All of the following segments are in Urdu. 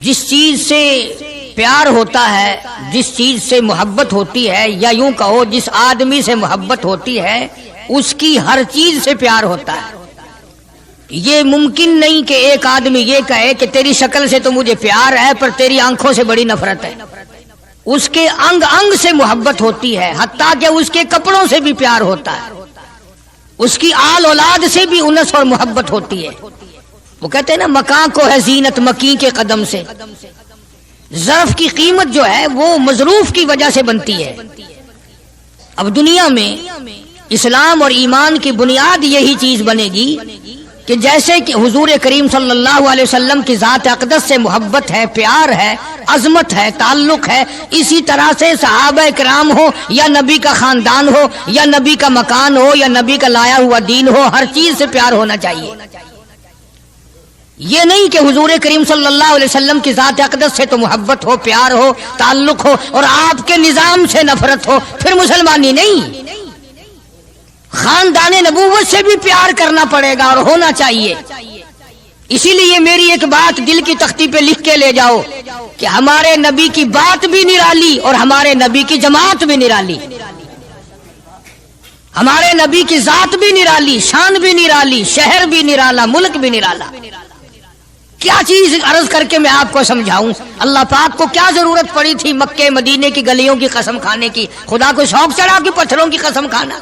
جس چیز سے پیار ہوتا ہے، جس چیز سے محبت ہوتی ہے، یا یوں کہو جس آدمی سے محبت ہوتی ہے اس کی ہر چیز سے پیار ہوتا ہے۔ یہ ممکن نہیں کہ ایک آدمی یہ کہے کہ تیری شکل سے تو مجھے پیار ہے پر تیری آنکھوں سے بڑی نفرت ہے۔ اس کے انگ انگ سے محبت ہوتی ہے، حتیٰ کہ اس کے کپڑوں سے بھی پیار ہوتا ہے، اس کی آل اولاد سے بھی انس اور محبت ہوتی ہے۔ وہ کہتے ہیں نا مکاں کو ہے زینت مکیں کے قدم سے۔ ظرف کی قیمت جو ہے وہ مظروف کی وجہ سے بنتی ہے۔ اب دنیا میں اسلام اور ایمان کی بنیاد یہی چیز بنے گی کہ جیسے کہ حضور کریم صلی اللہ علیہ وسلم کی ذات اقدس سے محبت ہے، پیار ہے، عظمت ہے، تعلق ہے، اسی طرح سے صحابہ کرام ہو یا نبی کا خاندان ہو یا نبی کا مکان ہو یا نبی کا لایا ہوا دین ہو، ہر چیز سے پیار ہونا چاہیے۔ یہ نہیں کہ حضور کریم صلی اللہ علیہ وسلم کی ذات اقدس سے تو محبت ہو، پیار ہو، تعلق ہو اور آپ کے نظام سے نفرت ہو، پھر مسلمانی نہیں۔ خاندان نبوت سے بھی پیار کرنا پڑے گا اور ہونا چاہیے۔ اسی لیے میری ایک بات دل کی تختی پہ لکھ کے لے جاؤ کہ ہمارے نبی کی بات بھی نرالی اور ہمارے نبی کی جماعت بھی نرالی، ہمارے نبی کی ذات بھی نرالی، شان بھی نرالی، شہر بھی نرالا، ملک بھی نرالا۔ کیا چیز عرض کر کے میں آپ کو سمجھاؤں؟ اللہ پاک کو کیا ضرورت پڑی تھی مکے مدینے کی گلیوں کی قسم کھانے کی؟ خدا کو شوق چڑھا کہ پتھروں کی قسم کھانا؟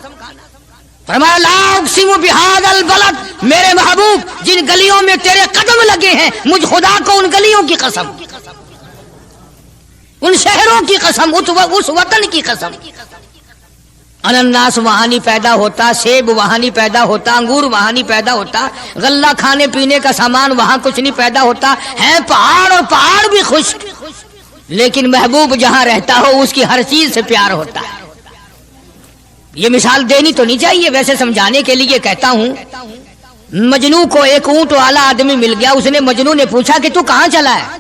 فرمایا لا اقسم بہذا البلد، میرے محبوب جن گلیوں میں تیرے قدم لگے ہیں مجھ خدا کو ان گلیوں کی قسم، ان شہروں کی قسم، اس وطن کی قسم۔ انناس وہاں نہیں پیدا ہوتا، سیب وہاں نہیں پیدا ہوتا، انگور وہاں نہیں پیدا ہوتا، غلہ کھانے پینے کا سامان وہاں کچھ نہیں پیدا ہوتا ہے، پہاڑ اور پہاڑ بھی خشک، لیکن محبوب جہاں رہتا ہو اس کی ہر چیز سے پیار ہوتا ہے۔ یہ مثال دینی تو نہیں چاہیے، ویسے سمجھانے کے لیے کہتا ہوں۔ مجنو کو ایک اونٹ والا آدمی مل گیا، اس نے مجنو نے پوچھا کہ تو کہاں چلا ہے؟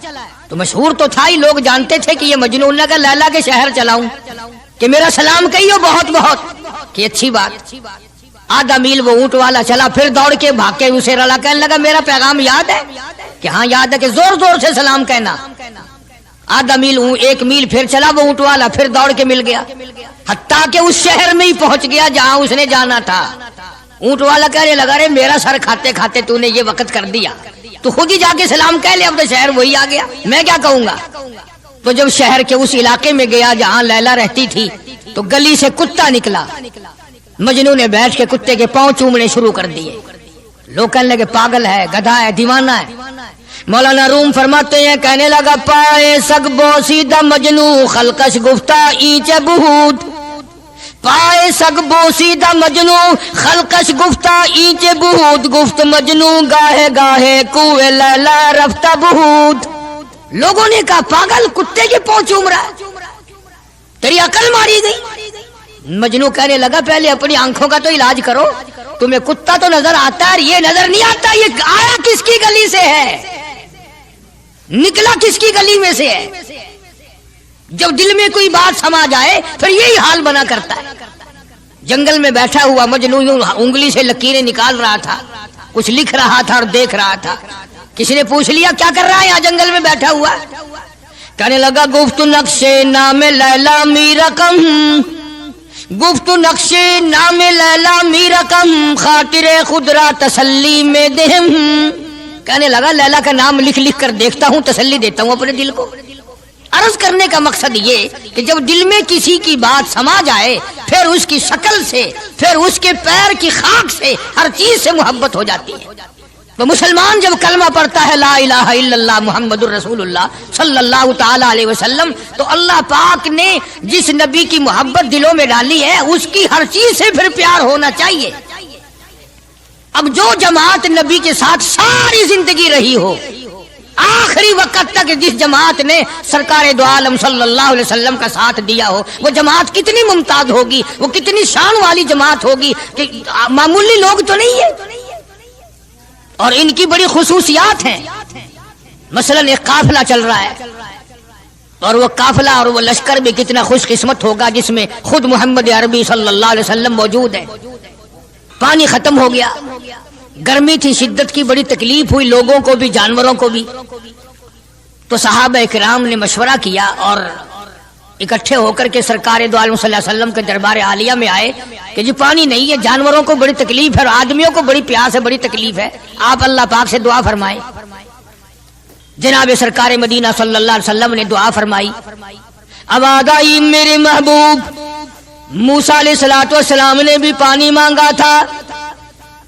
تو مشہور تو تھا ہی، لوگ جانتے تھے کہ یہ مجنون نے کہا لیلا کے شہر چلاؤں کہ میرا سلام کہیو بہت بہت، کہ اچھی بات۔ آدھا میل وہ اونٹ والا چلا، پھر دوڑ کے بھاگ کے اسے رلا، کہنے لگا میرا پیغام یاد ہے؟ کہ ہاں یاد ہے، کہ زور زور سے سلام کہنا۔ آدھا میل، ایک میل پھر چلا وہ اونٹ والا، پھر دوڑ کے مل گیا، حتیٰ کہ اس شہر میں ہی پہنچ گیا جہاں اس نے جانا تھا۔ اونٹ والا کہنے لگا رے میرا سر کھاتے کھاتے تو نے یہ وقت کر دیا، تو خود ہی جا کے سلام کہہ لے، اب تو شہر وہی آ گیا، میں کیا کہوں گا؟ تو جب شہر کے اس علاقے میں گیا جہاں لیلا رہتی تھی تو گلی سے کتا نکلا، مجنو نے بیٹھ کے کتے کے پاؤں چومنے شروع کر دیے۔ لوگ کہنے لگے پاگل ہے، گدھا ہے، دیوانہ ہے۔ مولانا روم فرماتے ہیں کہنے لگا پائے سگ بوسیدہ مجنو خلقش گفتہ اینچ بہود، پائے سگ بوسیدہ مجنو خلقش گفتہ اینچ بہود، گفت مجنو گاہے گاہے کوئے لیلا رفتہ بہود۔ لوگوں نے کہا پاگل، کتے کے پاؤں چوم رہا ہے، تیری عقل ماری گئی؟ مجنو کہنے لگا پہلے اپنی آنکھوں کا تو علاج کرو، تمہیں کتا تو نظر آتا ہے، یہ نظر نہیں آتا یہ آیا کس کی گلی سے ہے، نکلا کس کی گلی میں سے ہے؟ جب دل میں کوئی بات سما جائے پھر یہی حال بنا کرتا ہے۔ جنگل میں بیٹھا ہوا مجنو یوں انگلی سے لکیریں نکال رہا تھا، کچھ لکھ رہا تھا اور دیکھ رہا تھا۔ کسی نے پوچھ لیا کیا کر رہا ہے یہاں جنگل میں بیٹھا ہوا؟ کہنے لگا گفت نقشے نام لیلا می رقم، گفت نقشے نام لیلا می رقم، خاطر خود را تسلی میں دہم۔ کہنے لگا لیلا کا نام لکھ لکھ کر دیکھتا ہوں، تسلی دیتا ہوں اپنے دل کو۔ عرض کرنے کا مقصد یہ کہ جب دل میں کسی کی بات سما جائے پھر اس کی شکل سے، پھر اس کے پیر کی خاک سے، ہر چیز سے محبت ہو جاتی ہے۔ تو مسلمان جب کلمہ پڑھتا ہے لا الہ الا اللہ محمد الرسول اللہ صلی اللہ تعالی علیہ وسلم، تو اللہ پاک نے جس نبی کی محبت دلوں میں ڈالی ہے اس کی ہر چیز سے پھر پیار ہونا چاہیے۔ اب جو جماعت نبی کے ساتھ ساری زندگی رہی ہو، آخری وقت تک جس جماعت نے سرکار دو عالم صلی اللہ علیہ وسلم کا ساتھ دیا ہو، وہ جماعت کتنی ممتاز ہوگی، وہ کتنی شان والی جماعت ہوگی کہ معمولی لوگ تو نہیں ہے، اور ان کی بڑی خصوصیات ہیں۔ مثلا ایک قافلہ چل رہا ہے، اور وہ قافلہ اور وہ لشکر بھی کتنا خوش قسمت ہوگا جس میں خود محمد عربی صلی اللہ علیہ وسلم موجود ہے۔ پانی ختم ہو گیا، گرمی تھی، شدت کی بڑی تکلیف ہوئی لوگوں کو بھی جانوروں کو بھی۔ تو صحابہ کرام نے مشورہ کیا اور اکٹھے ہو کر کے سرکار دو عالم صلی اللہ علیہ وسلم کے دربار عالیہ میں آئے کہ جی پانی نہیں ہے، جانوروں کو بڑی تکلیف ہے اور آدمیوں کو بڑی پیاس ہے، بڑی تکلیف ہے، آپ اللہ پاک سے دعا فرمائیں۔ جناب سرکار مدینہ صلی اللہ علیہ وسلم نے دعا فرمائی۔ آواز آئی میرے محبوب موسیٰ علیہ السلام نے بھی پانی مانگا تھا،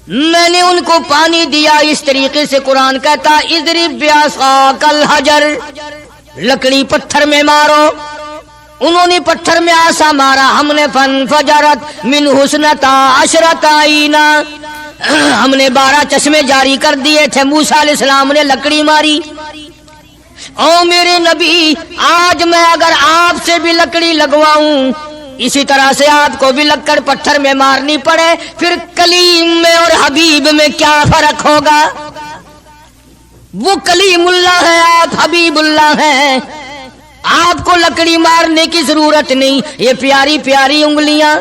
میں نے ان کو پانی دیا اس طریقے سے قرآن کہتا اضرب بعصاک الحجر، لکڑی پتھر میں مارو، انہوں نے پتھر میں آسا مارا، ہم نے فانفجرت من حسنتا عشرۃ عینا، ہم نے 12 چشمے جاری کر دیے تھے، موسیٰ علیہ السلام نے لکڑی ماری۔ او میرے نبی آج میں اگر آپ سے بھی لکڑی لگواؤں اسی طرح سے آپ کو بھی لکڑ پتھر میں مارنی پڑے، پھر کلیم میں اور حبیب میں کیا فرق ہوگا؟ وہ کلیم اللہ ہے، آپ حبیب اللہ ہیں، آپ کو لکڑی مارنے کی ضرورت نہیں۔ یہ پیاری پیاری انگلیاں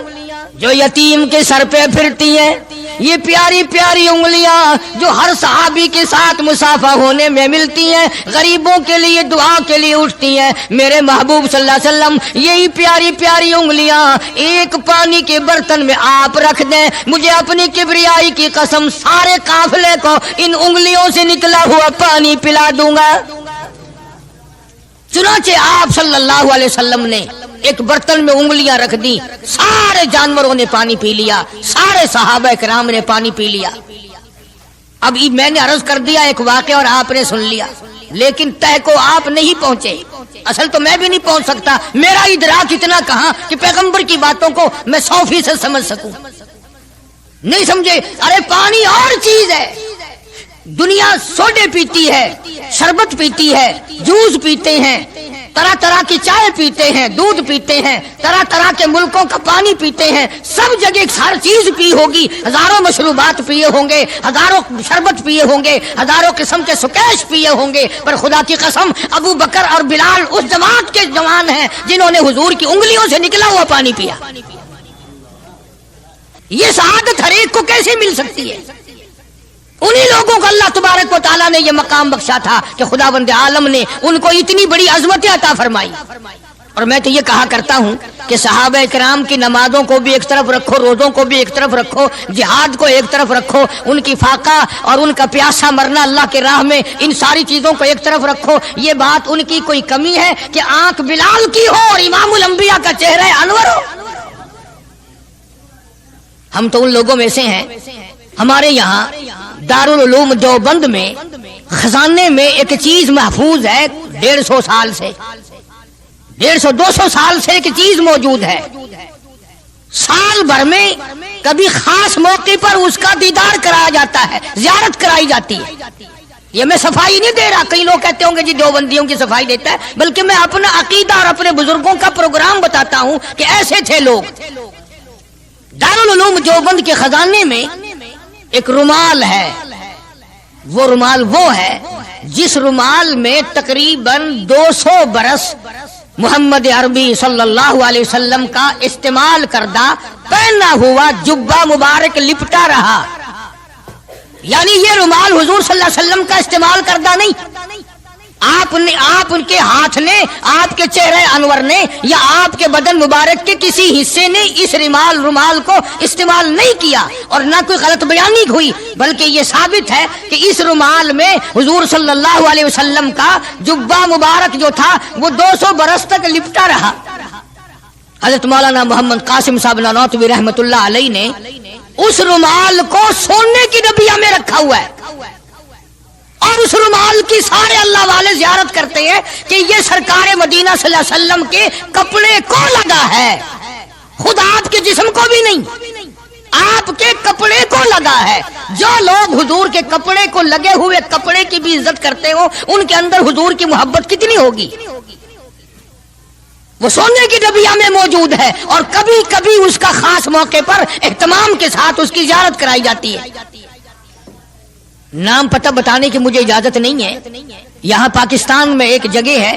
جو یتیم کے سر پہ پھرتی ہیں، یہ پیاری پیاری انگلیاں جو ہر صحابی کے ساتھ مسافہ ہونے میں ملتی ہیں، غریبوں کے لیے دعا کے لیے اٹھتی ہیں، میرے محبوب صلی اللہ علیہ وسلم یہی پیاری پیاری انگلیاں ایک پانی کے برتن میں آپ رکھ دیں، مجھے اپنی کبریائی کی قسم سارے قافلے کو ان انگلیوں سے نکلا ہوا پانی پلا دوں گا۔ چنانچہ آپ صلی اللہ علیہ وسلم نے ایک برتن میں انگلیاں رکھ دی، سارے جانوروں نے پانی پی لیا، سارے صحابہ کرام نے پانی پی لیا۔ اب میں نے عرض کر دیا ایک واقعہ اور آپ نے سن لیا، لیکن تہ کو آپ نہیں پہنچے، اصل تو میں بھی نہیں پہنچ سکتا، میرا ادراک اتنا کہاں کہ پیغمبر کی باتوں کو میں 100% سمجھ سکوں، نہیں سمجھے؟ ارے پانی اور چیز ہے، دنیا سوڈے پیتی ہے، شربت پیتی ہے، جوس پیتے ہیں، طرح طرح کی چائے پیتے ہیں، دودھ پیتے ہیں، طرح طرح کے ملکوں کا پانی پیتے ہیں، سب جگہ ہر چیز پی ہوگی، ہزاروں مشروبات پیے ہوں گے، ہزاروں شربت پیے ہوں گے، ہزاروں قسم کے سکیش پیے ہوں گے، پر خدا کی قسم ابو بکر اور بلال اس جماعت کے جوان ہیں جنہوں نے حضور کی انگلیوں سے نکلا ہوا پانی پیا۔ یہ سعادت ہر ایک کو کیسے مل سکتی ہے؟ انہی لوگوں کو اللہ تبارک و تعالیٰ نے یہ مقام بخشا تھا کہ خداوند عالم نے ان کو اتنی بڑی عظمت عطا فرمائی۔ اور میں تو یہ کہا کرتا ہوں کہ صحابہ کرام کی نمازوں کو بھی ایک طرف رکھو، روزوں کو بھی ایک طرف رکھو، جہاد کو ایک طرف رکھو، ان کی فاقہ اور ان کا پیاسا مرنا اللہ کے راہ میں، ان ساری چیزوں کو ایک طرف رکھو، یہ بات ان کی کوئی کمی ہے کہ آنکھ بلال کی ہو اور امام الانبیاء کا چہرہ انور ہو؟ ہم تو ان لوگوں میں سے ہیں۔ ہمارے یہاں دارالعلوم دیوبند میں خزانے میں ایک چیز محفوظ ہے، 150 سال سے، 150-200 سال سے ایک چیز موجود ہے، سال بھر میں کبھی خاص موقع پر اس کا دیدار کرایا جاتا ہے، زیارت کرائی جاتی ہے۔ یہ میں صفائی نہیں دے رہا، کئی لوگ کہتے ہوں گے جی دیوبندیوں کی صفائی دیتا ہے، بلکہ میں اپنا عقیدہ اور اپنے بزرگوں کا پروگرام بتاتا ہوں کہ ایسے تھے لوگ۔ دارالعلوم دیوبند کے خزانے میں ایک رومال ہے، وہ رومال وہ ہے جس رومال میں تقریباً 200 برس محمد عربی صلی اللہ علیہ وسلم کا استعمال کردہ پہنا ہوا جبہ مبارک لپٹا رہا، یعنی یہ رومال حضور صلی اللہ علیہ وسلم کا استعمال کردہ نہیں، آپ ان کے ہاتھ نے، آپ کے چہرے انور نے یا آپ کے بدن مبارک کے کسی حصے نے اس رومال کو استعمال نہیں کیا، اور نہ کوئی غلط بیانی ہوئی، بلکہ یہ ثابت ہے کہ اس رومال میں حضور صلی اللہ علیہ وسلم کا جبہ مبارک جو تھا وہ 200 برس تک لپٹا رہا۔ حضرت مولانا محمد قاسم صاحب نانوتوی رحمت اللہ علیہ نے اس رومال کو سونے کی ڈبیا میں رکھا ہوا ہے، اور اس رومال کی سارے اللہ والے زیارت کرتے ہیں کہ یہ سرکار مدینہ صلی اللہ علیہ وسلم کے کپڑے کو لگا ہے، خود آپ کے جسم کو بھی نہیں، آپ کے کپڑے کو لگا ہے۔ جو لوگ حضور کے کپڑے کو لگے ہوئے کپڑے کی بھی عزت کرتے ہو، ان کے اندر حضور کی محبت کتنی ہوگی؟ وہ سونے کی ڈبیا میں موجود ہے، اور کبھی کبھی اس کا خاص موقع پر اہتمام کے ساتھ اس کی زیارت کرائی جاتی ہے۔ نام پتہ بتانے کی مجھے اجازت نہیں ہے، یہاں پاکستان میں ایک جگہ ہے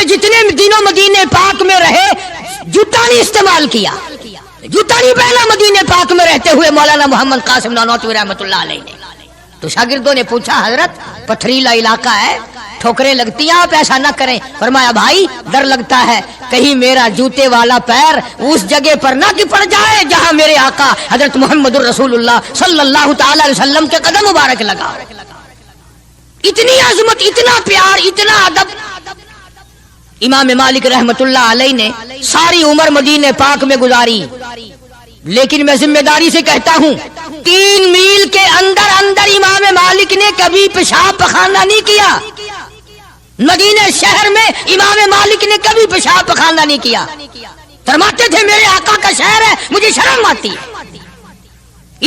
یہ جتنے دنوں مدینے پاک میں رہے جوتا نہیں استعمال کیا، جوتا نہیں پہنا مدینے پاک میں رہتے ہوئے مولانا محمد قاسم نانوتوی رحمۃ اللہ علیہ نے۔ تو شاگردوں نے پوچھا حضرت پتھریلا علاقہ ہے، ٹھوکریں لگتی ہیں، آپ ایسا نہ کریں۔ فرمایا بھائی ڈر لگتا ہے کہیں میرا جوتے والا پیر اس جگہ پر نہ پڑ جائے جہاں میرے آقا حضرت محمد الرسول اللہ صلی اللہ تعالی علیہ وسلم کے قدم مبارک لگا۔ اتنی عظمت، اتنا پیار، اتنا ادب۔ امام مالک رحمت اللہ علیہ نے ساری عمر مدینے پاک میں گزاری، لیکن میں ذمہ داری سے کہتا ہوں 3 میل کے اندر اندر امام مالک نے کبھی پیشاب پخانہ نہیں کیا۔ مدینہ شہر میں امام مالک نے کبھی پیشاب پخانہ نہیں کیا۔ فرماتے تھے میرے آقا کا شہر ہے، مجھے شرم آتی ہے۔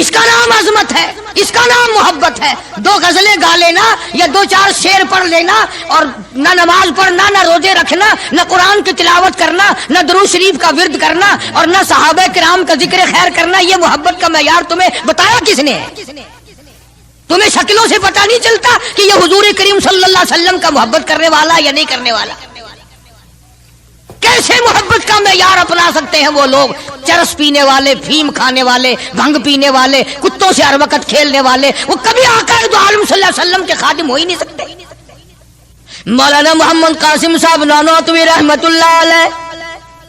اس کا نام عظمت ہے، اس کا نام محبت ہے۔ 2 غزلیں گا لینا یا 2-4 شعر پڑھ لینا اور نہ نماز پڑھنا، نہ روزے رکھنا، نہ قرآن کی تلاوت کرنا، نہ درود شریف کا ورد کرنا اور نہ صحابہ کرام کا ذکر خیر کرنا، یہ محبت کا معیار تمہیں بتایا کس نے ہے؟ تمہیں شکلوں سے پتہ نہیں چلتا کہ یہ حضور کریم صلی اللہ علیہ وسلم کا محبت کرنے والا یا نہیں کرنے والا؟ کیسے محبت کا معیار اپنا سکتے ہیں وہ لوگ؟ چرس پینے والے، فیم کھانے والے، بھنگ پینے والے، کتوں سے ہر وقت کھیلنے والے، وہ کبھی آقا دو عالم صلی اللہ علیہ وسلم کے خادم ہو ہی نہیں سکتے۔ مولانا محمد قاسم صاحب نانوتوی رحمت اللہ علیہ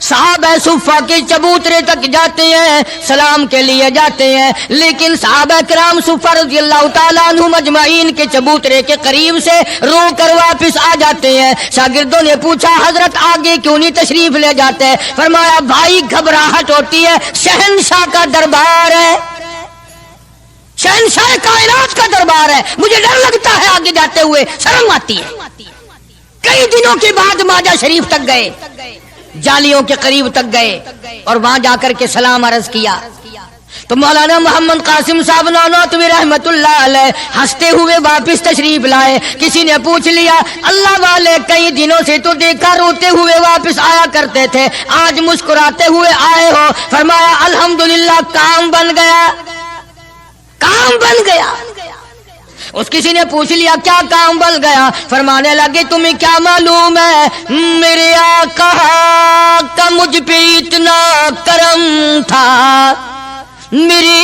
صحابہ صفہ کے چبوترے تک جاتے ہیں، سلام کے لیے جاتے ہیں، لیکن صحابہ کرام صفہ رضی اللہ تعالیٰ عنہم اجمعین کے چبوترے کے قریب سے رو کر واپس آ جاتے ہیں۔ شاگردوں نے پوچھا حضرت آگے کیوں نہیں تشریف لے جاتے؟ فرمایا بھائی گھبراہٹ ہوتی ہے، شہنشاہ کا دربار ہے، شہنشاہ کائنات کا دربار ہے، مجھے ڈر لگتا ہے آگے جاتے ہوئے، شرم آتی ہے۔ کئی دنوں کے بعد ماجہ شریف تک گئے، جالیوں کے قریب تک گئے اور وہاں جا کر کے سلام عرض کیا تو مولانا محمد قاسم صاحب نانوتوی رحمت اللہ علیہ ہنستے ہوئے واپس تشریف لائے۔ کسی نے پوچھ لیا اللہ والے کئی دنوں سے تو دیکھا روتے ہوئے واپس آیا کرتے تھے، آج مسکراتے ہوئے آئے ہو؟ فرمایا الحمدللہ کام بن گیا، کام بن گیا۔ اس کسی نے پوچھ لیا کیا کام بن گیا؟ فرمانے لگے تمہیں کیا معلوم ہے میرے آقا کا مجھ پہ اتنا کرم تھا، میرے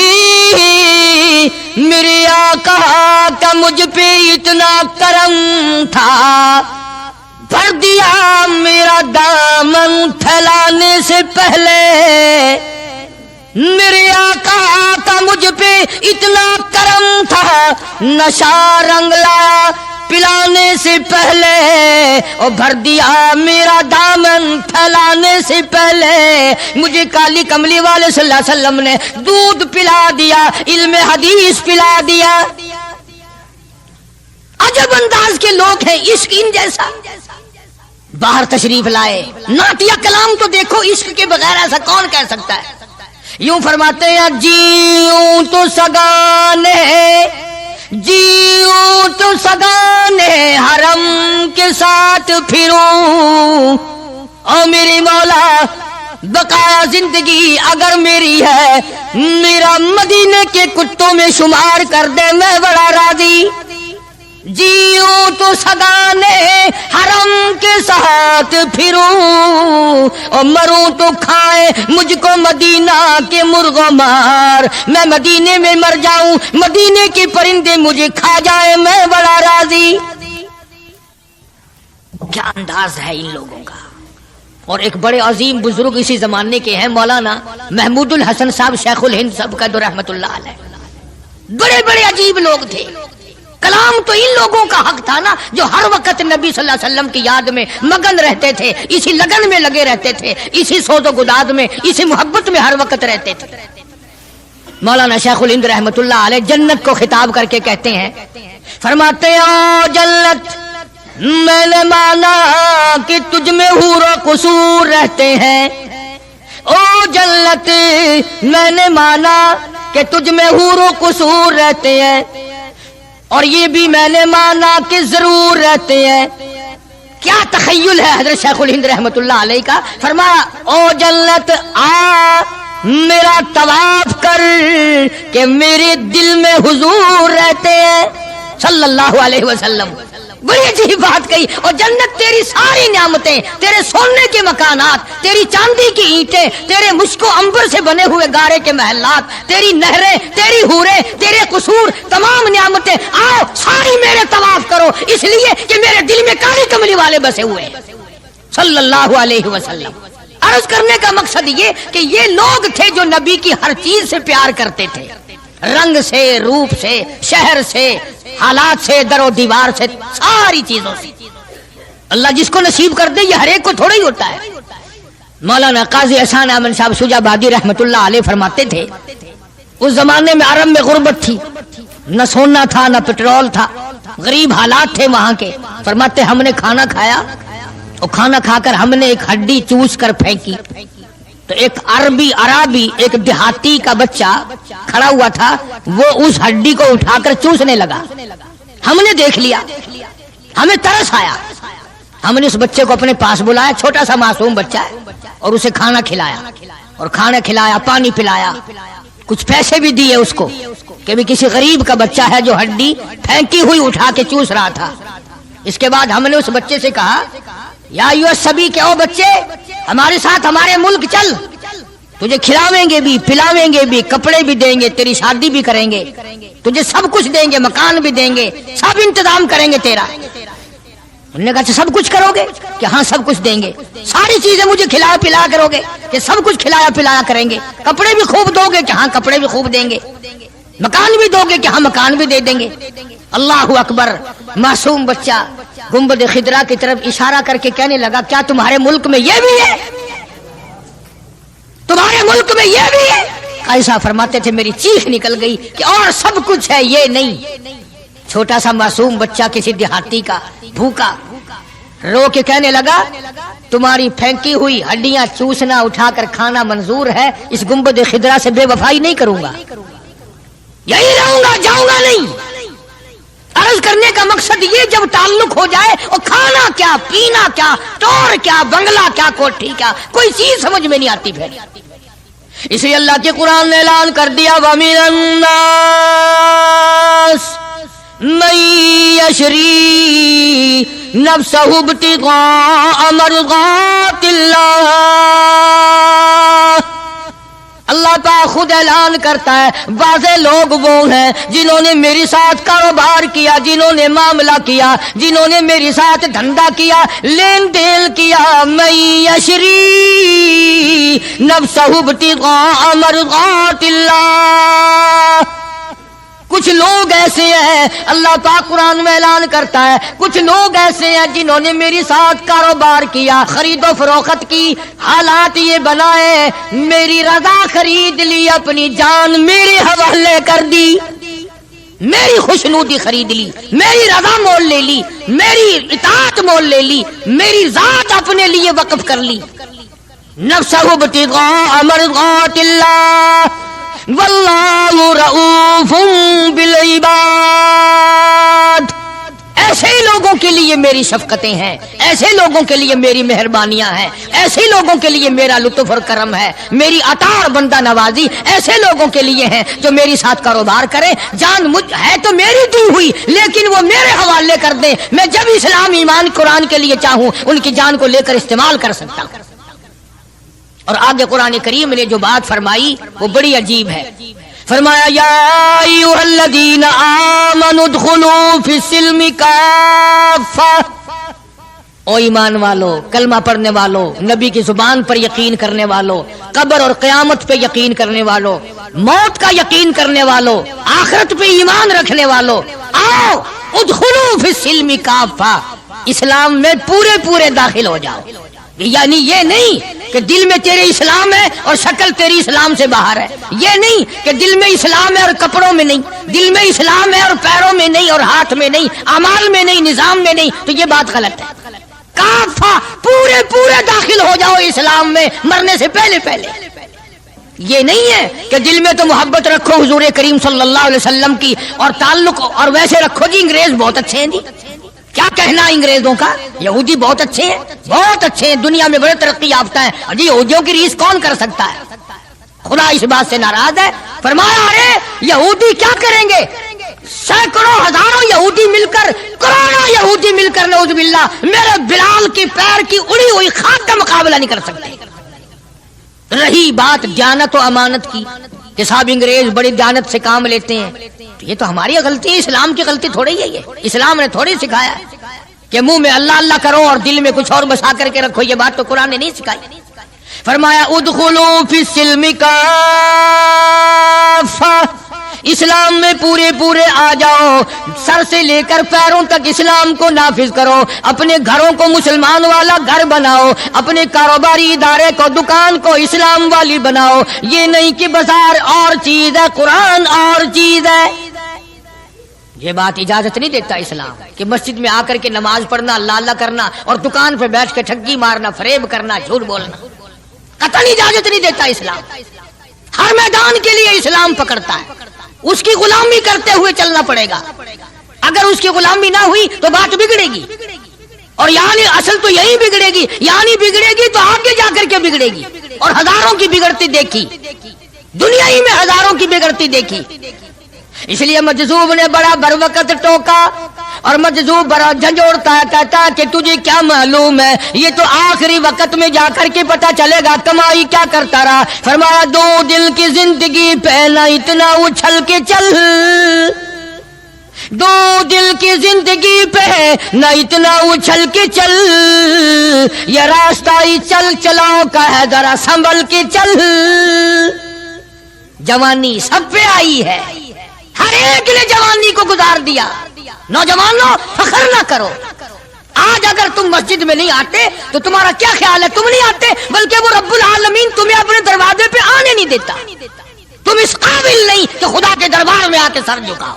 آقا کا مجھ پہ اتنا کرم تھا، بھر دیا میرا دامن پھیلانے سے پہلے، میرے آقا کا مجھ پہ اتنا کرم تھا، نشہ رنگ لایا پلانے سے پہلے، اور بھر دیا میرا دامن پھیلانے سے پہلے، مجھے کالی کملی والے صلی اللہ علیہ وسلم نے دودھ پلا دیا، علم حدیث پلا دیا۔ عجب انداز کے لوگ ہیں، عشق ان جیسا۔ باہر تشریف لائے، نعتیہ کلام تو دیکھو، عشق کے بغیر ایسا کون کہہ سکتا ہے؟ یوں فرماتے ہیں جیوں تو سگانے، جیوں تو سگانے حرم کے ساتھ پھروں، او میری مولا بقایا زندگی اگر میری ہے، میرا مدینے کے کتوں میں شمار کر دے، میں بڑا راضی۔ جیوں تو سگانے حرم کے ساتھ پھروں، اور مروں تو کھائے مجھ کو مدینہ کے مرغ و مار، میں مدینے میں مر جاؤں، مدینے کے پرندے مجھے کھا جائے، میں بڑا راضی۔ کیا انداز ہے ان لوگوں کا۔ اور ایک بڑے عظیم بزرگ اسی زمانے کے ہیں مولانا محمود الحسن صاحب شیخ الہند صاحب کا رحمت اللہ علیہ، بڑے بڑے عجیب لوگ تھے۔ کلام تو ان لوگوں کا حق تھا نا جو ہر وقت نبی صلی اللہ علیہ وسلم کی یاد میں مگن رہتے تھے، اسی لگن میں لگے رہتے تھے، اسی سوز و گداد میں، اسی محبت میں ہر وقت رہتے تھے۔ مولانا شیخ الہند رحمت اللہ علیہ جنت کو خطاب کر کے کہتے ہیں، فرماتے ہیں او جنت میں نے مانا کہ تجھ میں حور و قصور رہتے ہیں، او جنت میں نے مانا کہ تجھ میں حور و قصور رہتے ہیں، اور یہ بھی میں نے مانا کہ ضرور رہتے ہیں۔ کیا تخیل ہے حضرت شیخ الہند رحمت اللہ علیہ کا۔ فرمایا او جنت آ میرا طواف کر کہ میرے دل میں حضور رہتے ہیں صلی اللہ علیہ وسلم۔ بڑی عجیب بات کہی. اور جنت تیری ساری نعمتیں، تیرے سونے کے مکانات، تیری چاندی کی اینٹیں، تیرے مشک و عنبر سے بنے ہوئے گارے کے محلات، تیری نہریں، تیری حوریں، تیرے قصور، تمام نعمتیں، آؤ ساری میرے طواف کرو، اس لیے کہ میرے دل میں کالی کملی والے بسے ہوئے ہیں صلی اللہ علیہ وسلم. عرض کرنے کا مقصد یہ کہ یہ لوگ تھے جو نبی کی ہر چیز سے پیار کرتے تھے، رنگ سے، روپ سے، شہر سے، حالات سے، در و دیوار سے، ساری چیزوں سے. اللہ جس کو نصیب کر دے یہ ہر ایک کو تھوڑا ہی ہوتا ہے. مولانا قاضی احسان احمد صاحب شجاع آبادی رحمت اللہ علیہ فرماتے تھے اس زمانے میں عرب میں غربت تھی، نہ سونا تھا نہ پٹرول تھا، غریب حالات تھے وہاں کے. فرماتے ہم نے کھانا کھایا اور کھانا کھا کر ہم نے ایک ہڈی چوس کر پھینکی تو ایک عربی ایک دیہاتی کا بچہ کھڑا ہوا تھا، وہ اس ہڈی کو اٹھا کر چوسنے لگا. ہم نے دیکھ لیا، ہمیں ترس آیا، ہم نے اس بچے کو اپنے پاس بلایا، چھوٹا سا معصوم بچہ ہے، اور اسے کھانا کھلایا، پانی پلایا، کچھ پیسے بھی دیے اس کو کہ بھی کسی غریب کا بچہ ہے جو ہڈی پھینکی ہوئی اٹھا کے چوس رہا تھا. اس کے بعد ہم نے اس بچے سے کہا یا ایھا الصبی کہ او بچے ہمارے ساتھ ہمارے ملک چل، تجھے کھلاویں گے بھی، پلاویں گے بھی، کپڑے بھی دیں گے، تیری شادی بھی کریں گے، تجھے سب کچھ دیں گے، مکان بھی دیں گے، سب انتظام کریں گے تیرا. انہوں نے کہا سب کچھ کرو گے کہ ہاں سب کچھ دیں گے، ساری چیزیں مجھے کھلایا پلایا کرو گے کہ سب کچھ کھلایا پلایا کریں گے، کپڑے بھی خوب دو گے کہ ہاں کپڑے بھی خوب دیں گے، مکان بھی دو گے کہ ہاں مکان بھی دے دیں گے. اللہ اکبر. معصوم بچہ گنبد خضرا کی طرف اشارہ کر کے کہنے لگا کیا تمہارے ملک میں یہ بھی ہے؟ تمہارے ملک میں یہ بھی ہے؟ ایسا فرماتے تھے میری چیخ نکل گئی کہ اور سب کچھ ہے یہ نہیں. چھوٹا سا معصوم بچہ کسی دیہاتی کا بھوکا رو کے کہنے لگا تمہاری پھینکی ہوئی ہڈیاں چوسنا اٹھا کر کھانا منظور ہے، اس گنبد خضرا سے بے وفائی نہیں کروں گا، یہی رہوں گا، جاؤں گا نہیں. عرض کرنے کا مقصد یہ جب تعلق ہو جائے اور کھانا کیا، پینا کیا، ٹور کیا، بنگلہ کیا، کوٹھی کیا، کوئی چیز سمجھ میں نہیں آتی. پھر اس لیے اللہ کے قرآن نے اعلان کر دیا وَمِنَ النَّاسِ مَن يَشْرِي نَفْسَهُ ابْتِغَاءَ مَرْضَاتِ اللَّهِ. اللہ پاک خود اعلان کرتا ہے بعض لوگ وہ ہیں جنہوں نے میرے ساتھ کاروبار کیا، جنہوں نے معاملہ کیا، جنہوں نے میرے ساتھ دھندا کیا، لین دین کیا. من یشری نفسہ ابتغاء مرضات اللہ. کچھ لوگ ایسے ہیں، اللہ پاک قرآن میں اعلان کرتا ہے کچھ لوگ ایسے ہیں جنہوں نے میری ساتھ کاروبار کیا، خرید و فروخت کی، حالات یہ بنائے، میری رضا خرید لی، اپنی جان میرے حوالے کر دی، میری خوشنودی خرید لی، میری رضا مول لے لی، میری اطاعت مول لے لی، میری ذات اپنے لیے وقف کر لی. نفسہ ابتغاء مرضات اللہ واللہ رؤوف بالعباد. ایسے لوگوں کے لیے میری شفقتیں ہیں، ایسے لوگوں کے لیے میری مہربانیاں ہیں، ایسے لوگوں کے لیے میرا لطف اور کرم ہے، میری عطا اور بندہ نوازی ایسے لوگوں کے لیے ہیں جو میری ساتھ کاروبار کریں. جان مجھ ہے تو میری دی ہوئی لیکن وہ میرے حوالے کر دیں، میں جب اسلام ایمان قرآن کے لیے چاہوں ان کی جان کو لے کر استعمال کر سکتا ہوں. اور آگے قرآن کریم نے جو بات فرمائی وہ بڑی عجیب ہے. فرمایا یا ایھا الذین آمنوا ادخلوا فی السلم کافہ. او ایمان والو، کلمہ پڑھنے والو، نبی کی زبان پر یقین کرنے والو، قبر اور قیامت پہ یقین کرنے والو، موت کا یقین کرنے والو، آخرت پہ ایمان رکھنے والو، آؤ ادخلوا فی السلم کافہ، اسلام میں پورے پورے داخل ہو جاؤ. یعنی یہ نہیں کہ دل میں تیرے اسلام ہے اور شکل تیری اسلام سے باہر ہے، یہ نہیں کہ دل میں اسلام ہے اور کپڑوں میں نہیں، دل میں اسلام ہے اور پیروں میں نہیں اور ہاتھ میں نہیں، اعمال میں نہیں، نظام میں نہیں، تو یہ بات غلط ہے. کافہ پورے پورے داخل ہو جاؤ اسلام میں مرنے سے پہلے پہلے. یہ نہیں ہے کہ دل میں تو محبت رکھو حضور کریم صلی اللہ علیہ وسلم کی اور تعلق، اور ویسے رکھو جی انگریز بہت اچھے ہیں جی، کیا کہنا انگریزوں کا، یہودی بہت اچھے ہیں، بہت اچھے ہیں، دنیا میں بڑے ترقی یافتہ ہیں. جی یہودیوں کی ریس کون کر سکتا ہے؟ خدا اس بات سے ناراض ہے. فرمایا ارے یہودی کیا کریں گے، سینکڑوں ہزاروں یہودی مل کر، کروڑوں یہودی مل کر نعوذ باللہ میرے بلال کی پیر کی اڑی ہوئی خاک کا مقابلہ نہیں کر سکتے۔ رہی بات دیانت و امانت کی کہ صاحب انگریز بڑی دیانت سے کام لیتے ہیں، تو یہ تو ہماری غلطی ہے، اسلام کی غلطی تھوڑی ہے، یہ اسلام نے تھوڑی سکھایا ہے کہ منہ میں اللہ اللہ کرو اور دل میں کچھ اور بسا کر کے رکھو، یہ بات تو قرآن نے نہیں سکھائی۔ فرمایا ادخلوا فی السلم کافہ، اسلام میں پورے آ جاؤ، سر سے لے کر پیروں تک اسلام کو نافذ کرو، اپنے گھروں کو مسلمان والا گھر بناؤ، اپنے کاروباری ادارے کو، دکان کو اسلام والی بناؤ، یہ نہیں کہ بازار اور چیز ہے قرآن اور چیز ہے۔ یہ بات اجازت نہیں دیتا اسلام کہ مسجد میں آ کر کے نماز پڑھنا، اللہ اللہ کرنا اور دکان پہ بیٹھ کے ٹھگی مارنا، فریب کرنا، جھوٹ بولنا، قطعاً اجازت نہیں دیتا اسلام۔ ہر میدان کے لیے اسلام پکڑتا ہے، اس کی غلامی کرتے ہوئے چلنا پڑے گا، اگر اس کی غلامی نہ ہوئی تو بات بگڑے گی، اور یعنی اصل تو یہی بگڑے گی، یعنی بگڑے گی تو آگے جا کر کے بگڑے گی، اور ہزاروں کی بگڑتی دیکھی، دنیا ہی میں ہزاروں کی بگڑتی دیکھی۔ اس لیے مجذوب نے بڑا بر وقت ٹوکا، اور مجذوب بڑا جھنجھوڑتا ہے، کہتا کہ تجھے کیا معلوم ہے، یہ تو آخری وقت میں جا کر کے پتہ چلے گا کمائی کیا کرتا رہا۔ فرمایا دو دل کی زندگی پہ نہ اتنا اچھل کے چل، دو دل کی زندگی پہ نہ اتنا اچھل کے چل، یہ راستہ ہی چل چلاؤ کا ہے، ذرا سنبھل کے چل۔ جوانی سب پہ آئی ہے، ہر ایک نے جوانی کو گزار دیا۔ نوجوانوں فخر نہ کرو، آج اگر تم مسجد میں نہیں آتے تو تمہارا کیا خیال ہے، تم نہیں آتے بلکہ وہ رب العالمین تمہیں اپنے دروازے پہ آنے نہیں دیتا، تم اس قابل نہیں کہ خدا کے دربار میں آ کے سر جھکاؤ۔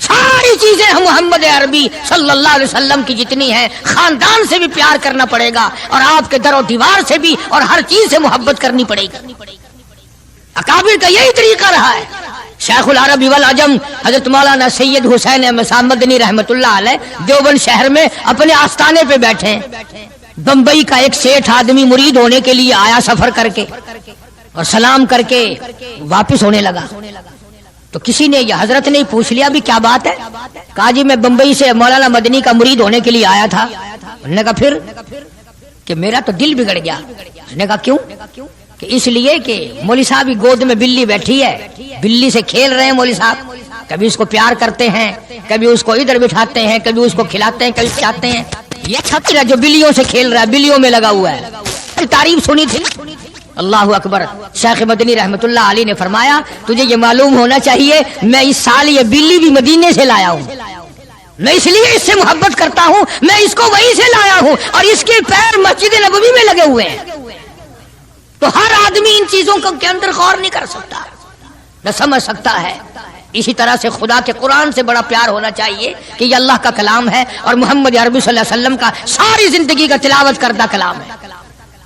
ساری چیزیں ہم محمد عربی صلی اللہ علیہ وسلم کی جتنی ہیں، خاندان سے بھی پیار کرنا پڑے گا، اور آپ کے در و دیوار سے بھی، اور ہر چیز سے محبت کرنی پڑے گی۔ اکابر کا یہی طریقہ رہا ہے۔ شیخ العرب والعجم حضرت مولانا سید حسین احمد صاحب مدنی رحمت اللہ علیہ دیوبند شہر میں اپنے آستانے پہ بیٹھے، بمبئی کا ایک سیٹھ آدمی مرید ہونے کے لیے آیا سفر کر کے، اور سلام کر کے واپس ہونے لگا، تو کسی نے، یہ حضرت نے پوچھ لیا بھی کیا بات ہے؟ کہا جی میں بمبئی سے مولانا مدنی کا مرید ہونے کے لیے آیا تھا۔ انہوں نے کہا پھر؟ کہ میرا تو دل بگڑ گیا۔ انہوں نے کہا کیوں؟ کہ اس لیے کہ مولوی صاحب کی گود میں بلی بیٹھی ہے، بلی سے کھیل رہے ہیں مولوی صاحب، کبھی اس کو پیار کرتے ہیں، کبھی اس کو ادھر بٹھاتے ہیں، کبھی اس کو کھلاتے ہیں، کبھی کھلاتے ہیں۔ یہ چھتر ہے جو بلیوں سے کھیل رہا ہے، بلیوں میں لگا ہوا ہے۔ تعریف سنی تھی، اللہ اکبر۔ شیخ مدنی رحمت اللہ علیہ نے فرمایا تجھے یہ معلوم ہونا چاہیے میں اس سال یہ بلی بھی مدینے سے لایا ہوں، میں اس لیے اس سے محبت کرتا ہوں، میں اس کو وہیں سے لایا ہوں، اور اس کے پیر مسجد نبوی میں لگے ہوئے ہیں۔ تو ہر آدمی ان چیزوں کے اندر غور نہیں کر سکتا، نہ سمجھ سکتا ہے۔ اسی طرح سے خدا کے قرآن سے بڑا پیار ہونا چاہیے کہ یہ اللہ کا کلام ہے، اور محمد عربی صلی اللہ علیہ وسلم کا ساری زندگی کا تلاوت کردہ کلام ہے۔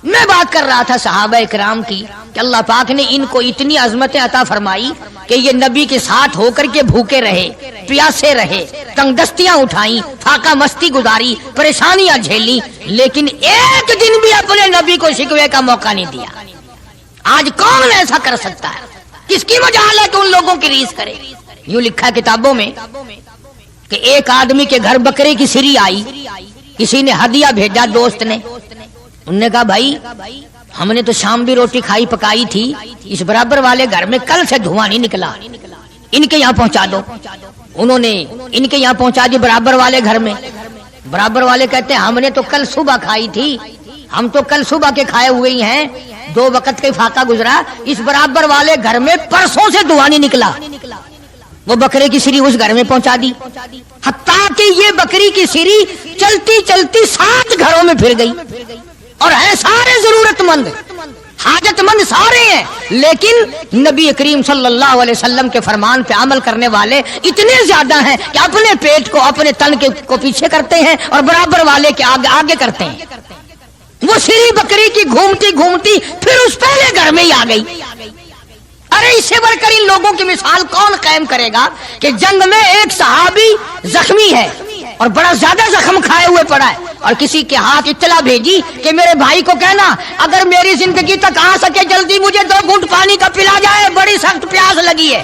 میں بات کر رہا تھا صحابہ کرام کی کہ اللہ پاک نے ان کو اتنی عظمتیں عطا فرمائی کہ یہ نبی کے ساتھ ہو کر کے بھوکے رہے، پیاسے رہے، تنگ دستیاں اٹھائیں، فاقہ مستی گزاری، پریشانیاں جھیلی، لیکن ایک دن بھی اپنے نبی کو شکوے کا موقع نہیں دیا۔ آج کون ایسا کر سکتا ہے؟ کس کی مجال ہے کہ ان لوگوں کی ریس کرے؟ یوں لکھا کتابوں میں کہ ایک آدمی کے گھر بکرے کی سری آئی، کسی نے ہدیہ بھیجا دوست نے، انہوں نے کہا بھائی ہم نے تو شام بھی روٹی کھائی پکائی تھی، اس برابر والے گھر میں کل سے دھواں نہیں نکلا، ان کے یہاں پہنچا دو۔ انہوں نے ان کے یہاں پہنچا دی برابر والے گھر میں۔ برابر والے کہتے ہیں ہم نے تو کل صبح کھائی تھی، ہم تو کل صبح کے کھائے ہوئے ہی ہیں، 2 وقت کا فاقہ گزرا، اس برابر والے گھر میں پرسوں سے دھواں نہیں نکلا۔ وہ بکرے کی سری اس گھر میں پہنچا دی، حتیٰ کہ یہ بکری کی سری چلتی چلتی 7 گھروں میں پھر گئی، اور ہیں سارے ضرورت مند، حاجت مند سارے ہیں، لیکن نبی کریم صلی اللہ علیہ وسلم کے فرمان پہ عمل کرنے والے اتنے زیادہ ہیں کہ اپنے پیٹ کو، اپنے تن کو پیچھے کرتے ہیں اور برابر والے کے آگے کرتے ہیں۔ وہ سری بکری کی گھومتی گھومتی پھر اس پہلے گھر میں ہی آ گئی۔ ارے اس سے بڑھ کر ان لوگوں کی مثال کون قائم کرے گا کہ جنگ میں ایک صحابی زخمی ہے اور بڑا زیادہ زخم کھائے ہوئے پڑا ہے، اور کسی کے ہاتھ اطلاع بھیجی کہ میرے بھائی کو کہنا اگر میری زندگی تک آ سکے جلدی مجھے 2 گھونٹ پانی کا پلا جائے، بڑی سخت پیاس لگی ہے۔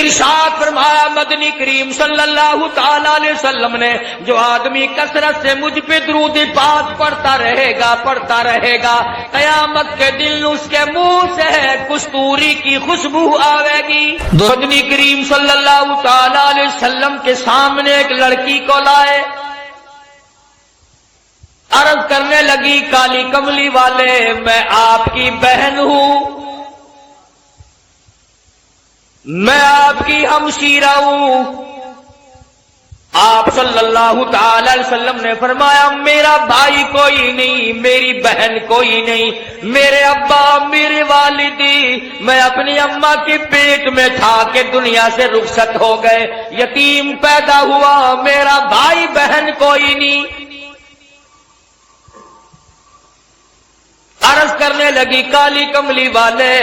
ارشاد فرمایا مدنی کریم صلی اللہ تعالی علیہ وسلم نے، جو آدمی کثرت سے مجھ پہ درود پاک پڑھتا رہے گا قیامت کے دن اس کے منہ سے کستوری کی خوشبو آئے گی۔ مدنی کریم صلی اللہ تعالی علیہ وسلم کے سامنے ایک لڑکی کو لائے، عرض کرنے لگی کالی کملی والے میں آپ کی بہن ہوں، میں آپ کی ہمشیرہ ہوں۔ آپ صلی اللہ تعالی علیہ وسلم نے فرمایا میرا بھائی کوئی نہیں، میری بہن کوئی نہیں، میرے ابا میرے والدی میں اپنی اماں کے پیٹ میں تھا کہ دنیا سے رخصت ہو گئے، یتیم پیدا ہوا، میرا بھائی بہن کوئی نہیں۔ عرض کرنے لگی کالی کملی والے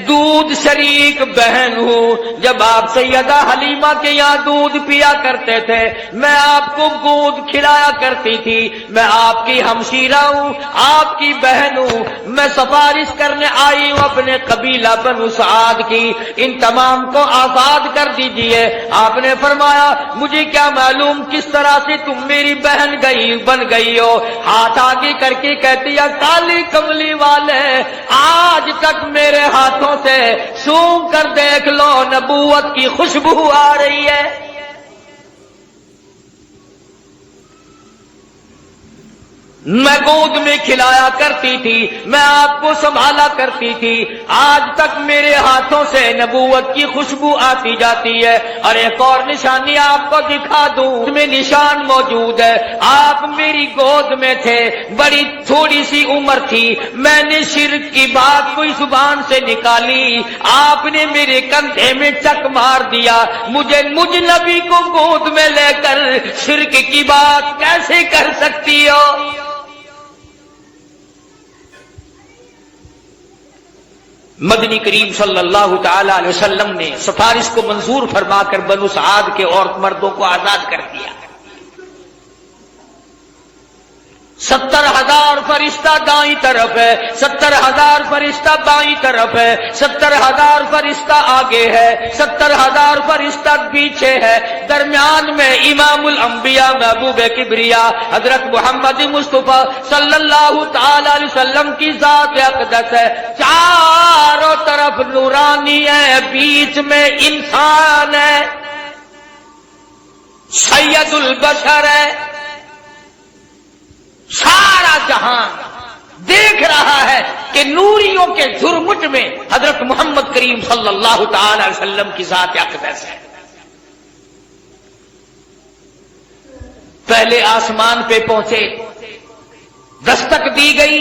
دودھ شریک بہن ہوں، جب آپ سیدہ حلیمہ کے یہاں دودھ پیا کرتے تھے میں آپ کو دودھ کھلایا کرتی تھی، میں آپ کی ہمشیرہ ہوں، آپ کی بہن ہوں، میں سفارش کرنے آئی ہوں اپنے قبیلہ بنو سعد کی، ان تمام کو آزاد کر دیجئے۔ آپ نے فرمایا مجھے کیا معلوم کس طرح سے تم میری بہن بن گئی ہو، ہاتھ آگے کر کے کہتی ہے کالی کملی والے آج تک میرے ہاتھوں سے سونگھ کر دیکھ لو نبوت کی خوشبو آ رہی ہے۔ میں گود میں کھلایا کرتی تھی، میں آپ کو سنبھالا کرتی تھی، آج تک میرے ہاتھوں سے نبوت کی خوشبو آتی جاتی ہے۔ اور ایک اور نشانی آپ کو دکھا دوں، اس میں نشان موجود ہے، آپ میری گود میں تھے، بڑی تھوڑی سی عمر تھی، میں نے شرک کی بات کوئی زبان سے نکالی، آپ نے میرے کندھے میں چک مار دیا، مجھ نبی کو گود میں لے کر شرک کی بات کیسے کر سکتی ہو؟ مدنی کریم صلی اللہ تعالی علیہ وسلم نے سفارش کو منظور فرما کر بنو سعد کے عورت مردوں کو آزاد کر دیا۔ 70,000 فرشتہ دائیں طرف ہے، 70,000 فرشتہ بائیں طرف ہے، 70,000 فرشتہ آگے ہے، 70,000 فرشتہ پیچھے ہے، درمیان میں امام الانبیاء محبوب کبریا حضرت محمد مصطفیٰ صلی اللہ تعالی علیہ وسلم کی ذات اقدس ہے، چاروں طرف نورانی ہے، بیچ میں انسان ہے، سید البشر ہے، سارا جہان دیکھ رہا ہے کہ نوریوں کے جھرمٹ میں حضرت محمد کریم صلی اللہ تعالی علیہ وسلم کی ذات اقدس ہے۔ پہلے آسمان پہ پہنچے، دستک دی گئی،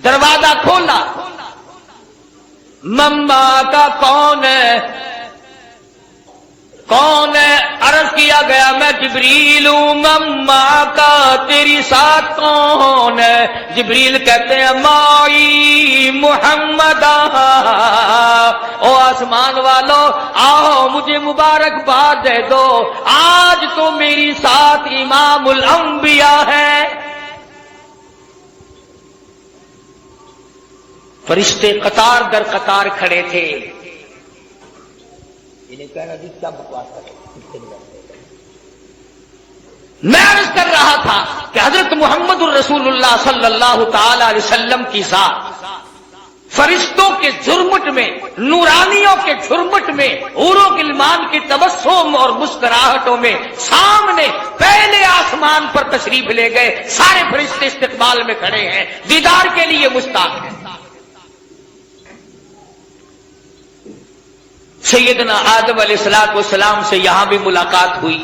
دروازہ کھولا، مما کا کون ہے؟ کون ہے؟ عرض کیا گیا میں جبریل ہوں۔ مما کا تیری ساتھ کون ہے؟ جبریل کہتے ہیں مائی محمد۔ او آسمان والو آؤ مجھے مبارکباد دے دو، آج تو میری ساتھ امام الانبیاء ہے۔ فرشتے قطار در قطار کھڑے تھے، میں عرض کر رہا تھا کہ حضرت محمد الرسول اللہ صلی اللہ تعالی علیہ وسلم کی ذات فرشتوں کے جھرمٹ میں، نورانیوں کے جھرمٹ میں، حوروں غلمان کے تبسم اور مسکراہٹوں میں سامنے پہلے آسمان پر تشریف لے گئے، سارے فرشتے استقبال میں کھڑے ہیں، دیدار کے لیے مشتاق ہیں۔ سیدنا آدم علیہ السلام سے یہاں بھی ملاقات ہوئی،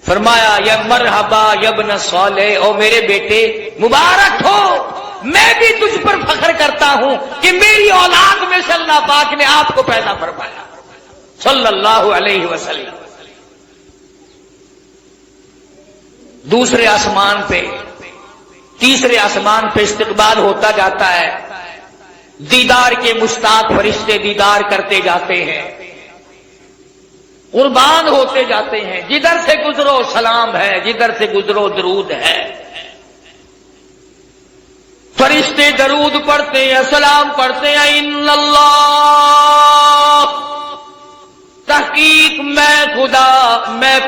فرمایا یا مرحبا یا ابن صالح، او میرے بیٹے مبارک ہو، میں بھی تجھ پر فخر کرتا ہوں کہ میری اولاد میں سے اللہ پاک نے آپ کو پیدا فرمایا صلی اللہ علیہ وسلم۔ دوسرے آسمان پہ، تیسرے آسمان پہ استقبال ہوتا جاتا ہے، دیدار کے مشتاق فرشتے دیدار کرتے جاتے ہیں، قربان ہوتے جاتے ہیں، جدھر سے گزرو سلام ہے، جدھر سے گزرو درود ہے۔ فرشتے درود پڑھتے ہیں، سلام پڑھتے ہیں، ان اللہ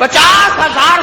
50,000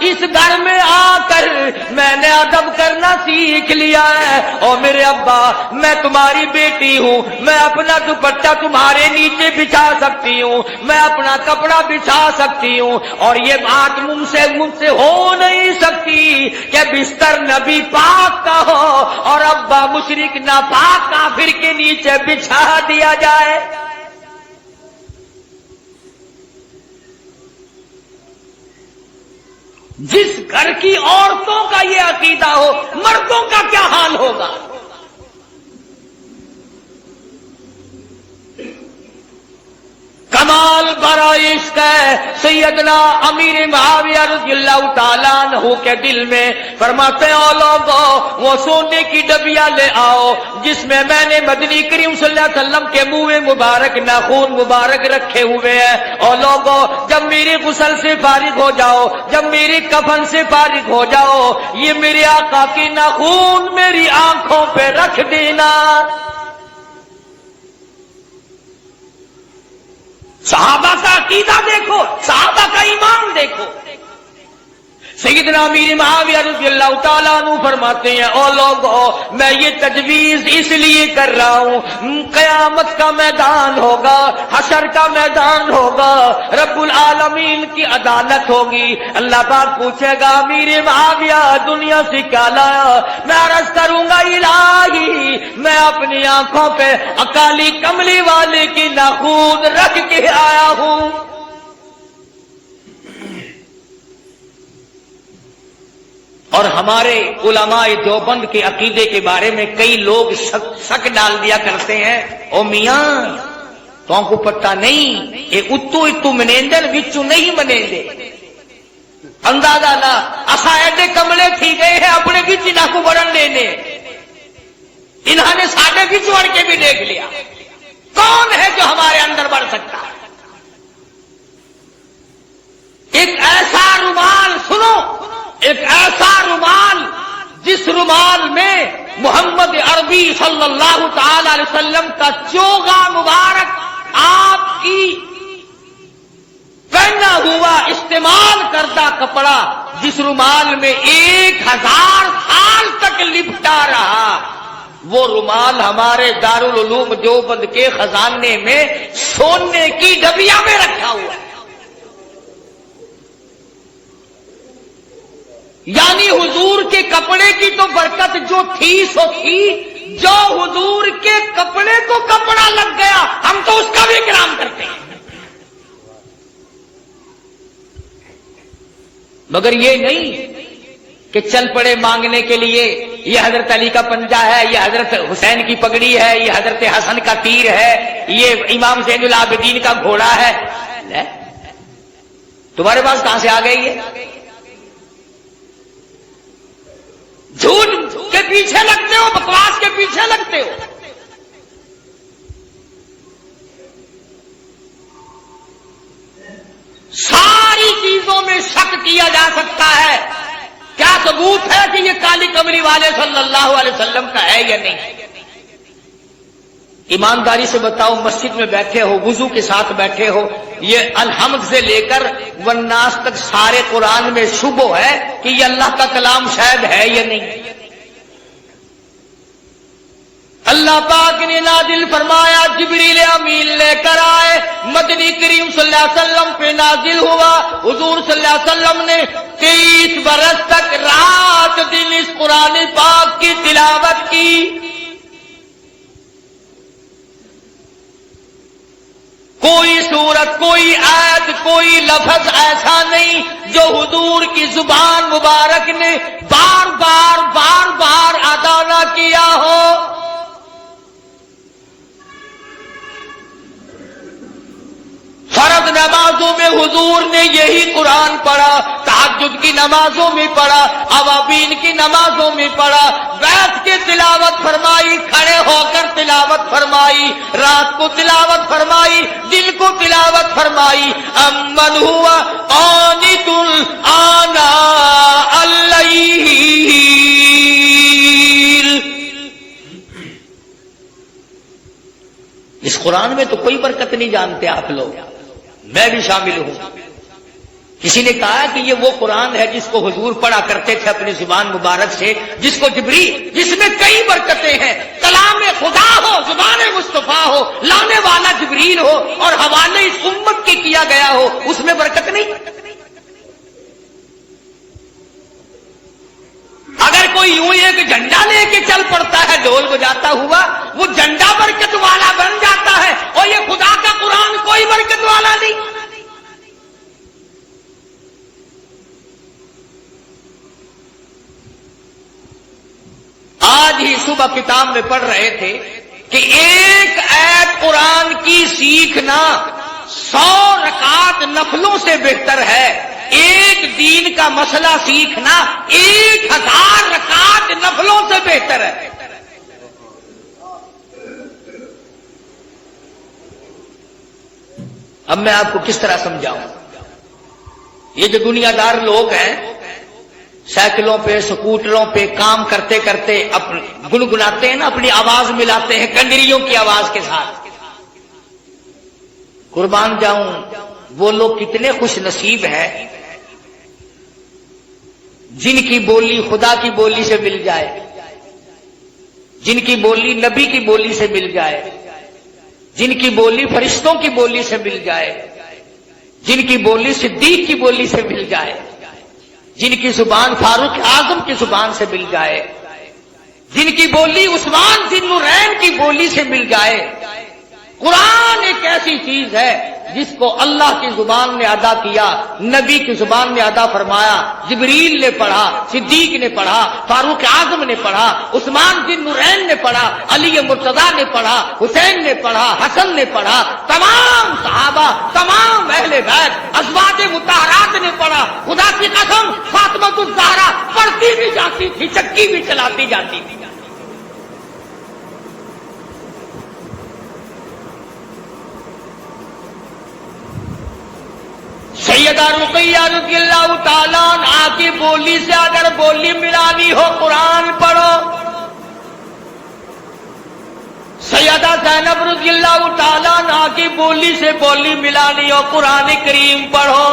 اس گھر میں آ کر میں نے ادب کرنا سیکھ لیا ہے، اور میرے ابا میں تمہاری بیٹی ہوں، میں اپنا دوپٹہ تمہارے نیچے بچھا سکتی ہوں، میں اپنا کپڑا بچھا سکتی ہوں، اور یہ بات مجھ سے ہو نہیں سکتی کہ بستر نبی پاک کا ہو اور ابا مشرک ناپاک کافر کے نیچے بچھا دیا جائے۔ جس گھر کی عورتوں کا یہ عقیدہ ہو مردوں کا کیا حال ہوگا؟ کمال برا عشق ہے سیدنا امیر معاویہ رضی اللہ تعالیٰ عنہ کے دل میں، فرماتے ہیں او لوگو وہ سونے کی ڈبیا لے آؤ جس میں میں نے مدنی کریم صلی اللہ علیہ وسلم کے منہ مبارک ناخون مبارک رکھے ہوئے ہیں، او لوگو جب میری غسل سے فارغ ہو جاؤ، جب میری کفن سے فارغ ہو جاؤ، یہ میرے آقا کی ناخون میری آنکھوں پہ رکھ دینا۔ صحابہ کا عقیدہ دیکھو، صحابہ کا ایمان دیکھو۔ سیدنا امیر معاویہ رضی اللہ تعالیٰ عنہ فرماتے ہیں او لوگو میں یہ تجویز اس لیے کر رہا ہوں، قیامت کا میدان ہوگا، حشر کا میدان ہوگا، رب العالمین کی عدالت ہوگی، اللہ پاک پوچھے گا امیر معاویہ دنیا سے کیا لایا؟ میں عرض کروں گا الہی میں اپنی آنکھوں پہ اکالی کملی والے کی ناخون رکھ کے آیا ہوں۔ اور ہمارے علماء دیوبند کے عقیدے کے بارے میں کئی لوگ شک ڈال دیا کرتے ہیں، او میاں تو کو پتہ نہیں یہ اتو منیندر وچو نہیں منیندے، اندازہ نہ اسا ایڈے کملے تھی گئے ہیں اپنے بچ نہ کو بڑھن لینے، انہوں نے ساڈے بچ بڑھ کے بھی دیکھ لیا، کون ہے جو ہمارے اندر بڑھ سکتا ہے؟ ایک ایسا رومال سنو، ایک ایسا رومال جس رومال میں محمد عربی صلی اللہ تعالی علیہ وسلم کا چوغا مبارک آپ کی پہنا ہوا استعمال کردہ کپڑا، جس رومال میں 1000 سال تک لپٹا رہا، وہ رومال ہمارے دارالعلوم دیوبند کے خزانے میں سونے کی ڈبیا میں رکھا ہوا ہے۔ یعنی حضور کے کپڑے کی تو برکت جو تھی سو تھی، جو حضور کے کپڑے کو کپڑا لگ گیا ہم تو اس کا بھی اکرام کرتے ہیں، مگر یہ نہیں کہ چل پڑے مانگنے کے لیے یہ حضرت علی کا پنجہ ہے، یہ حضرت حسین کی پگڑی ہے، یہ حضرت حسن کا تیر ہے، یہ امام زین العابدین کا گھوڑا ہے، تمہارے پاس کہاں سے آ گئی ہے؟ جھوٹ کے پیچھے لگتے ہو، بکواس کے پیچھے لگتے ہو۔ ساری چیزوں میں شک کیا جا سکتا ہے، کیا ثبوت ہے کہ یہ کالی کملی والے صلی اللہ علیہ وسلم کا ہے یا نہیں؟ ایمانداری سے بتاؤ، مسجد میں بیٹھے ہو، وضو کے ساتھ بیٹھے ہو، یہ الحمد سے لے کر والناس تک سارے قرآن میں شبہ ہے کہ یہ اللہ کا کلام شاید ہے یا نہیں؟ اللہ پاک نے نازل فرمایا، جبریل امین لے کر آئے، مدنی کریم صلی اللہ علیہ وسلم پہ نازل ہوا، حضور صلی اللہ علیہ وسلم نے 23 برس تک رات دن اس قرآن پاک کی تلاوت کی۔ کوئی سورت، کوئی آیت، کوئی لفظ ایسا نہیں جو حضور کی زبان مبارک نے بار بار ادا نہ کیا ہو۔ فرض نمازوں میں حضور نے یہی قرآن پڑھا، تہجد کی نمازوں میں پڑھا، اوابین کی نمازوں میں پڑھا، بیٹھ کے تلاوت فرمائی، کھڑے ہو کر تلاوت فرمائی، رات کو تلاوت فرمائی، دن کو تلاوت فرمائی۔ امن ہوا قانت آناء اللیل۔ اس قرآن میں تو کوئی برکت نہیں جانتے آپ لوگ، میں بھی شامل ہوں۔ کسی نے کہا کہ یہ وہ قرآن ہے جس کو حضور پڑھا کرتے تھے اپنی زبان مبارک سے، جس کو جبریل، جس میں کئی برکتیں ہیں، کلام خدا ہو، زبان مصطفیٰ ہو، لانے والا جبریل ہو اور حوالے اس امت کے کیا گیا ہو، اس میں برکت نہیں؟ اگر کوئی یوں ایک جھنڈا لے کے چل پڑتا ہے ڈھول بجاتا ہوا، وہ جھنڈا برکت والا بن جاتا ہے، اور یہ خدا کا قرآن کوئی برکت والا نہیں۔ آج ہی صبح کتاب میں پڑھ رہے تھے کہ ایک آیت قرآن کی سیکھنا 100 رکعت نفلوں سے بہتر ہے، ایک دین کا مسئلہ سیکھنا 1000 رکعت نفلوں سے بہتر ہے۔ اب میں آپ کو کس طرح سمجھاؤں؟ یہ جو دنیا دار لوگ ہیں، سائیکلوں پہ، سکوٹروں پہ کام کرتے کرتے گنگناتے ہیں نا، اپنی آواز ملاتے ہیں کنڈریوں کی آواز کے ساتھ، قربان جاؤں وہ لوگ کتنے خوش نصیب ہیں جن کی بولی خدا کی بولی سے مل جائے، جن کی بولی نبی کی بولی سے مل جائے، جن کی بولی فرشتوں کی بولی سے مل جائے، جن کی بولی صدیق کی بولی سے مل جائے، جن کی زبان فاروق اعظم کی زبان سے مل جائے، جن کی بولی عثمان ذی النورین کی بولی سے مل جائے۔ قرآن ایک ایسی چیز ہے جس کو اللہ کی زبان نے ادا کیا، نبی کی زبان نے ادا فرمایا، جبریل نے پڑھا، صدیق نے پڑھا، فاروق اعظم نے پڑھا، عثمان ذی النورین نے پڑھا، علی مرتضیٰ نے پڑھا، حسین نے پڑھا، حسن نے پڑھا، تمام صحابہ، تمام اہل بیت، ازواج مطہرات نے پڑھا۔ خدا کی قسم فاطمہ الزہرا پڑھتی بھی جاتی تھی، چکی بھی چلاتی جاتی تھی۔ سیدہ رقیہ رضی اللہ تعالیٰ عنہا کی بولی سے اگر بولی ملانی ہو قرآن پڑھو، سیدہ زینب رضی اللہ تعالیٰ عنہا کی بولی سے بولی ملانی ہو قرآن کریم پڑھو،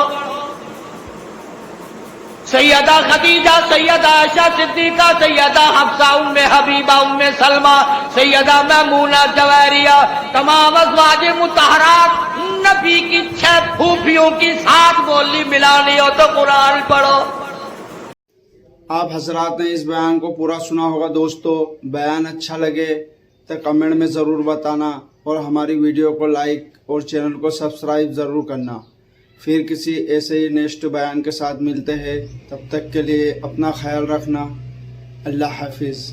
سیدہ خدیجہ، سیدہ عائشہ صدیقہ، سیدہ حفصہ، ام حبیبہ، ام سلمہ، سیدہ میمونہ جویریہ، تمام ازواج مطہرات، نبی کی 6 پھوپھیوں کی 7 بولی ملانی ہو تو قرآن پڑھو۔ آپ حضرات نے اس بیان کو پورا سنا ہوگا دوستو، بیان اچھا لگے تو کمنٹ میں ضرور بتانا، اور ہماری ویڈیو کو لائک اور چینل کو سبسکرائب ضرور کرنا۔ پھر کسی ایسے ہی نیکسٹ بیان کے ساتھ ملتے ہیں، تب تک کے لیے اپنا خیال رکھنا۔ اللہ حافظ۔